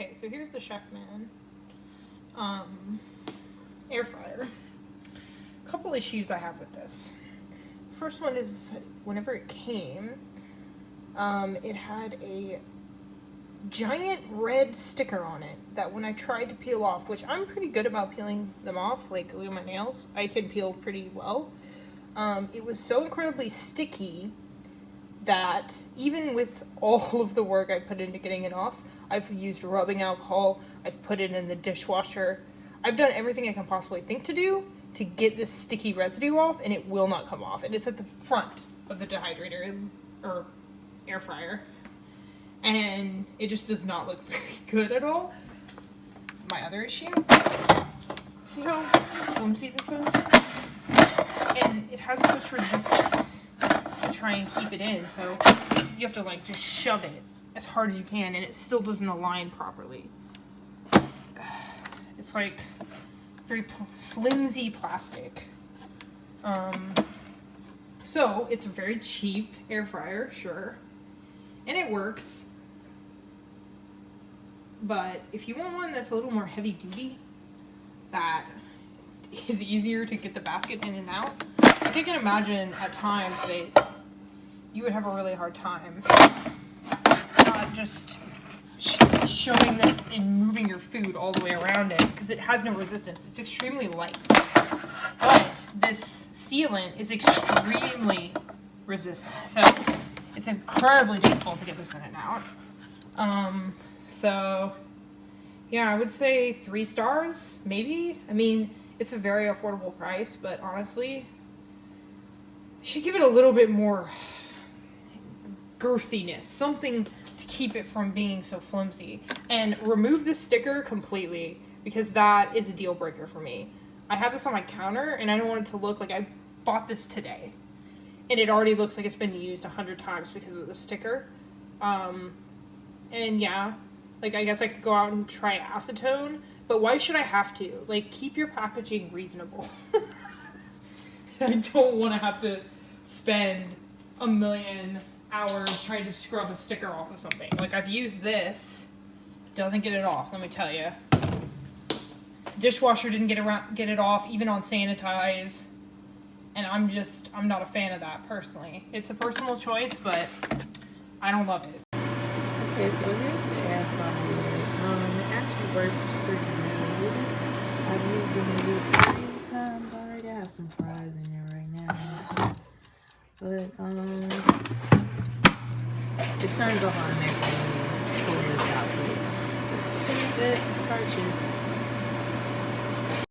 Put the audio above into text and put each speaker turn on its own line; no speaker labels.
Okay, so here's the CHEFMAN air fryer. A couple issues I have with this. First one is whenever it came, it had a giant red sticker on it that when I tried to peel off, which I'm pretty good about peeling them off, like look at my nails, I can peel pretty well. It was so incredibly sticky that even with all of the work I put into getting it off, I've used rubbing alcohol, I've put it in the dishwasher, I've done everything I can possibly think to do to get this sticky residue off, and it will not come off. And it's at the front of the dehydrator or air fryer, and it just does not look very good at all. My other issue, see how flimsy this is? And it has such resistance to try and keep it in, so you have to like just shove it as hard as you can, and it still doesn't align properly. It's like very flimsy plastic. So it's a very cheap air fryer, sure, and it works. But if you want one that's a little more heavy duty, that is easier to get the basket in and out, I can imagine at times that you would have a really hard time just showing this and moving your food all the way around it, because it has no resistance. It's extremely light, but this sealant is extremely resistant, so it's incredibly difficult to get this in and out. So yeah, I would say 3 stars, maybe. I mean, it's a very affordable price, but honestly, you should give it a little bit more girthiness, something to keep it from being so flimsy. And remove the sticker completely, because that is a deal breaker for me. I have this on my counter, and I don't want it to look like I bought this today, and it already looks like it's been used 100 times because of the sticker. And yeah, like, I guess I could go out and try acetone, but why should I have to? Like, keep your packaging reasonable. I don't want to have to spend a million hours trying to scrub a sticker off of something. Like, I've used this, doesn't get it off, let me tell you. Dishwasher didn't get it off, even on sanitize, and I'm not a fan of that personally. It's a personal choice, but I don't love it.
Okay, so here's the air fryer. It actually works pretty good. I've used it maybe 3 times already. I have some fries in there right now. But it turns off automatically when you pull this out. It's a pretty good purchase.